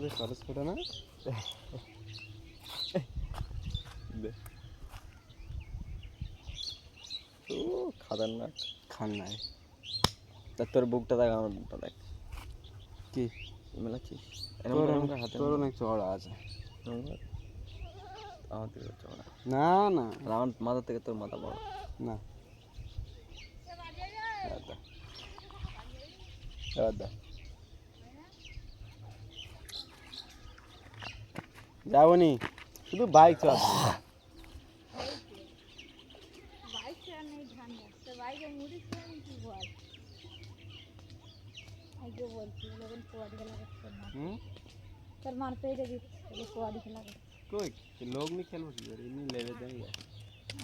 যে খরচ করে না ও খতরনাক খান নাই তা তোর বুকটা দেখ আমার বুকটা দেখ কি মেলাচ্ছিস তোর অনেক চড়া আছে আমার থেকে চড়া না না আমার মাথা থেকে তোর মাথা বড় না যাবনি শুধু বাইক চালাতে তোর মারতে কবাডি খেলা কই লোক নি খেলবো কি করে এমনি লেবে দেন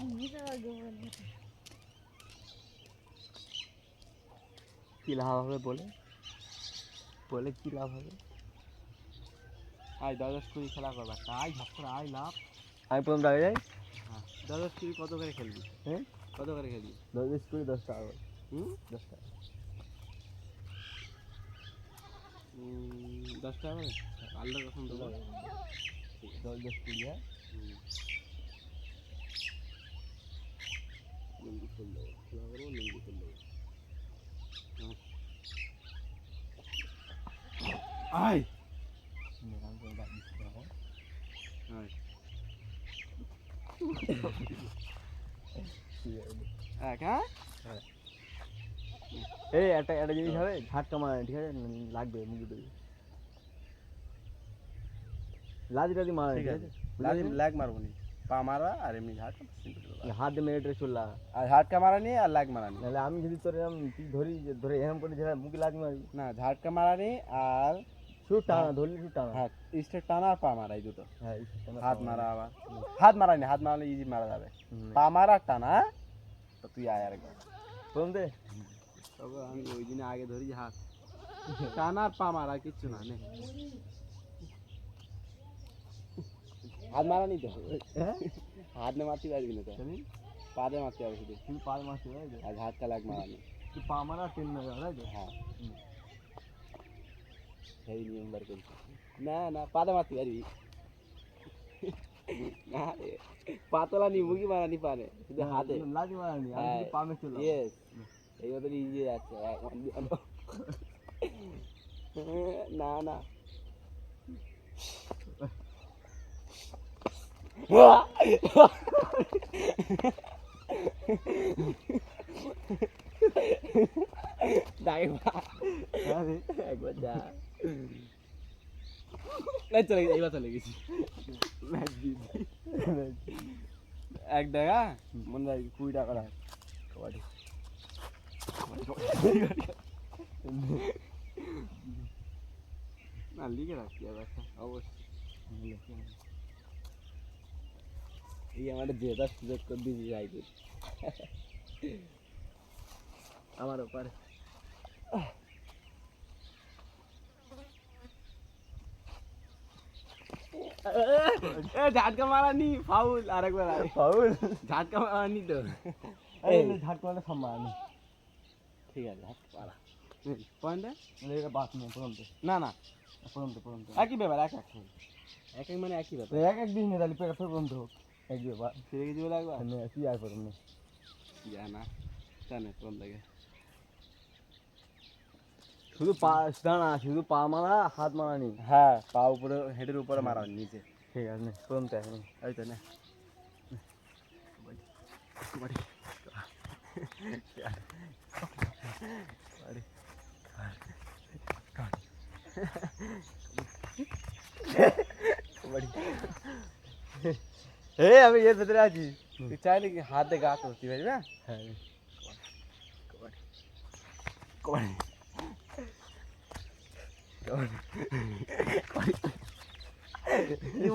আমি তো আগে বলবো কি লাভ হবে বলে বলে কি লাভ হবে আয় 10-10 খেলা করবা তাই ঝাপড় আই লাভ আমি প্রথম আগে যাই হ্যাঁ 10-10 কত করে খেলবি হ্যাঁ কত করে খেলবি 10 টাকা করে 10 টাকা 10 টাকা করে আলাদা রকম দেবো 10 হ্যাঁ লুঙ্গি ফুল দেবো খেলা করবো লুঙ্গি ফুল দেবো আয় এই একটা জিনিস হবে ঝাটকা মারা ঠিক আছে লাগবে মুখে দেবে লাদি টাদি মারা ঠিক আছে ল্যাগ মারবো নি পা মারা আর এমনি ঝাটকা হাত দিয়ে মেরে চললা আর ঝাটকা মারা নি আর ল্যাগ মারা নি নাহলে আমি যদি তোর এরকম ধরি ধরে এরকম করে যেটা মুখে লাদি মারবি না ঝাটকা মারা নি আর শুধু টানা ধরলি শুধু টানা হ্যাঁ স্টেট টানা আর পা মারা এই দুটো হ্যাঁ হাত মারা আবার হাত মারা নি হাত মারলে ইজি মারা যাবে পা মারা আর টানা তো তুই আয় আরেকবার প্রথম দে তবে আমি ওই দিনে আগে ধরি হাত টানা আর পা মারা কিচ্ছু না নে হাত মারা নি তো হ্যাঁ হাত না মারতে পারবি না তো পা দিয়ে মারতে হবে শুধু শুধু পা মারতে হয় আর ঝাটকা লাগ মারা নি তুই পা মারা টেন মেরে তাই তো হ্যাঁ সেই নিয়ম বার করছি না না পাতে মারতে পারবি না রে পাতলা নি মুখি মারা নি পারে শুধু হাতে লাদি মারানি আমি শুধু পা মেরে চললাম ইয়েস এই মতো ইজি যাচ্ছে না না একবার যা চলে গেছি এইবার চলে গেছি এক টাকা মনে হয় 20 টাকা রাখ কবাডি না লিখে রাখছি আবার অবশ্যই এই আমাদের জেতার সুযোগ করে দিয়েছি যাই করি আমার ওপারে ঝাটকা মারানি ফাউল আরেকবার ফাউল ঝাটকা মারানি তো এই ঝাটকা মারা সব মারানি ঠিক আছে ঝাটকা মারা পয়েন্টে এটা বাস নেই প্রথম তো না না প্রথম একই ব্যাপার এক এক মানে একই ব্যাপার এক দিন নিয়ে তাহলে পেট প্রথম তো এক ব্যাপার ফিরে গেছি বলে একবার কি আর প্রথম নেই জানা জানে প্রথম থেকে শুধু পা দাঁড়া শুধু পা মারা হাত মারানি হ্যাঁ পা উপরে হেডের উপরে মারা নিচে ঠিক আছে নে প্রথম তো এখন ওই তো না আমি এর ভেতরে আছি তুই চাইলে কি হাতে গা করতে পারবি না হ্যাঁ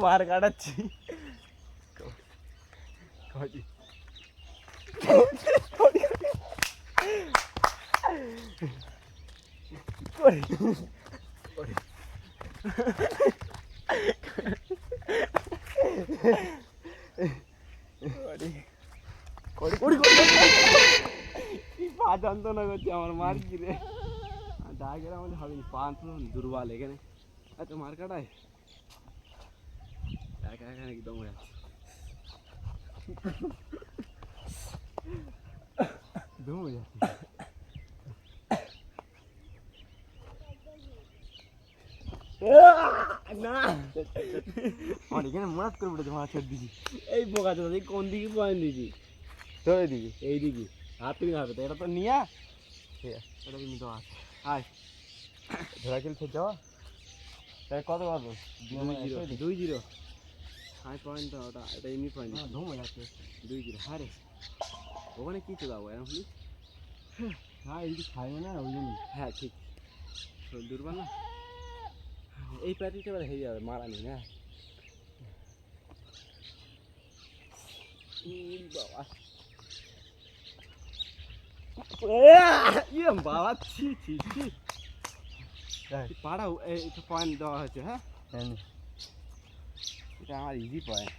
মার কাটাচ্ছি পা যন্ত্রণা করছে আমার মার কি রে ডাকের আমাদের হবে পা তো দুর্বল এখানে আচ্ছা মার কাটায় একা একা একদম হয়ে আছে ধুম হয়ে যাচ্ছে না আমার এখানে মরাত করে উঠেছে মাছ ছেড়ে দিছি এই বোকা তো কোন দিকে পয়েন্ট দিবি তোর এদিকে এই দিকে হাত থেকে হবে তো এটা তো নিয়া ঠিক আছে এটা কিন্তু তো আছে আয় ধরা খেল ফের যাওয়া তাই কত কত 2-0 হাই পয়েন্ট তো ওটা এটা এমনি পয়েন্ট ধুম হয়ে যাচ্ছে 2-0 হ্যাঁ রে ওখানে কি তো যাবো এখন হ্যাঁ এদিকে খাইবে না ওই জন্য হ্যাঁ ঠিক দুর্বল না এই প্যাটিটা এবার হয়ে যাবে মারা নেই না বাবা ছি ছি ছি পাড়াও এটা পয়েন্ট দেওয়া হয়েছে হ্যাঁ এটা আমার ইজি পয়েন্ট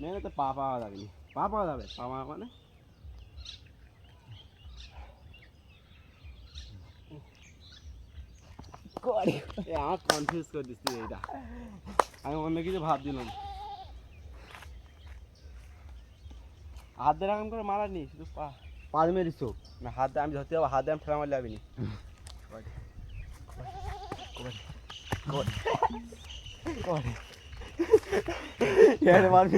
মেনে তো পা পাওয়া যাবে না পা পাওয়া যাবে পা মানে আমার কনফিউজ করে দিচ্ছি এইটা আমি অন্য কিছু ভাবছিলাম হাত দিয়ে এরকম করে মারা নি শুধু পা পাঁচ মেরিস না হাত দিয়ে আমি ধরতে যাবো হাত দিয়ে আমি ঠেলা মারলে যাবিনি মারবি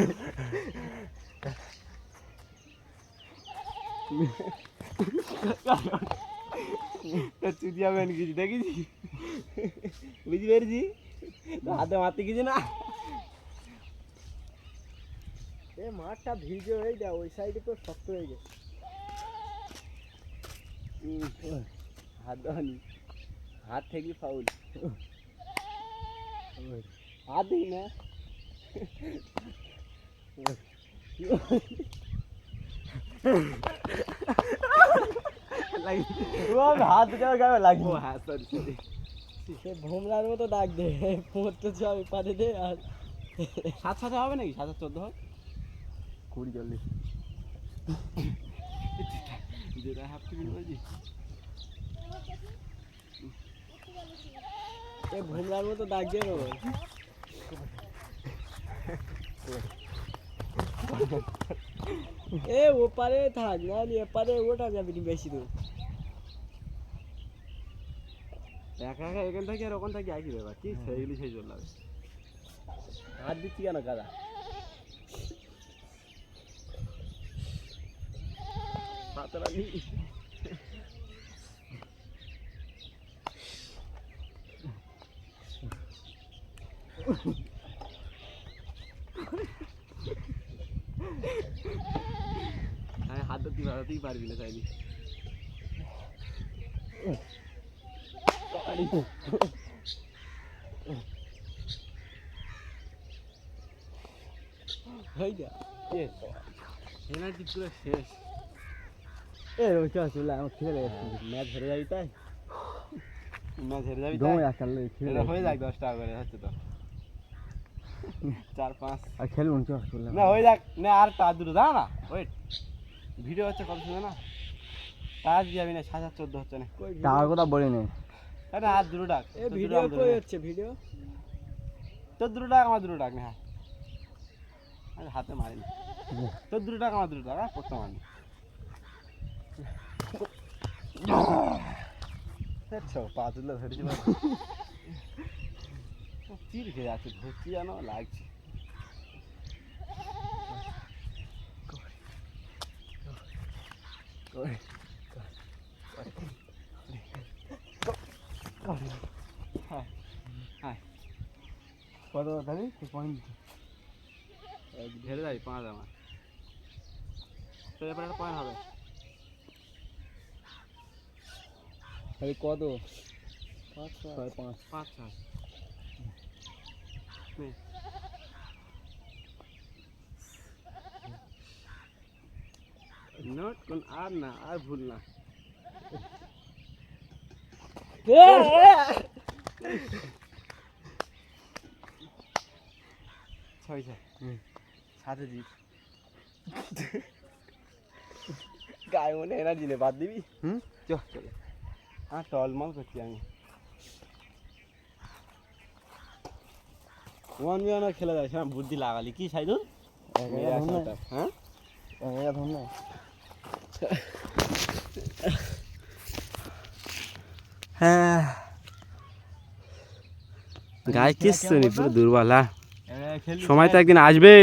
চুতি যাবে কিছু দেখেছি বুঝতে পেরেছি হাতে মারতে কিছু না এ মাঠটা ভিজে হয়ে যায় ওই সাইডে তো শক্ত হয়ে গেছে হাত দেওয়ানি হাত থেকে ফাউল হাত দিই না হাত দিতে গায়ে লাগবে ও হ্যাঁ সরি সরি সে ভোমরার মতো ডাক দে পড়তে যাবে পারে দে আর 7 হবে নাকি 7 14 হবে 20 40 যেটা হাফ টিফিন বলছি এ ভোমরার মতো ডাক দে রে এ ওপারে থাক না এপারে ওটা যাবি বেশি দূর একা একা এখান থেকে আর ওখান থেকে একই ব্যাপার কি সেইগুলি সেই জল লাগে হাত দিচ্ছি কেন কাদা পাতলা নি আমি হাত ধরতে বাড়াতেই পারবি না চাইনি হয়ে যা এনার্জি পুরো শেষ এ ওই চল আমার খেলে ম্যাচ হেরে যাবি তাই ম্যাচ হেরে যাবি দমে তাই আকাল এটা হয়ে যাক 10 টাকা করে হচ্ছে তো 4-5 আর খেলুন চল না হয়ে যাক না আর টা দুটো দাও না ওয়েট ভিডিও হচ্ছে কত শুনে না টাচ যাবি না 7-14 হচ্ছে না টাকার কথা বলি না তাই না আর দুটো ডাক এ ভিডিও কই হচ্ছে ভিডিও তোর দুটো ডাক আমার দুটো ডাক না হ্যাঁ আমি হাতে মারিনি তোর দুটো ডাক আমার দুটো ডাক হ্যাঁ করতে মারিনি পা তুলে ধরেছি চির খেয়ে যাচ্ছে ধরছি যেন লাগছে কত দাবি পয়েন্ট ধরে যাবি 5 আমার তোর এবার একটা পয়েন্ট হবে তাহলে কত 5 5-6 নোট কোন আর না আর ভুল না 6-6 সাথে জিত গায়ে মনে এনার্জি নেই, বাদ দিবি? চলে হ্যাঁ টলমল করছি আমি ওয়ান বিয়ানো খেলে যাচ্ছে না বুদ্ধি লাগালি কি সাইদুল হ্যাঁ ধর না। হ্যাঁ গায়ে কিচ্ছু নেই পুরো দুর্বল হ্যাঁ সময় তো একদিন আসবে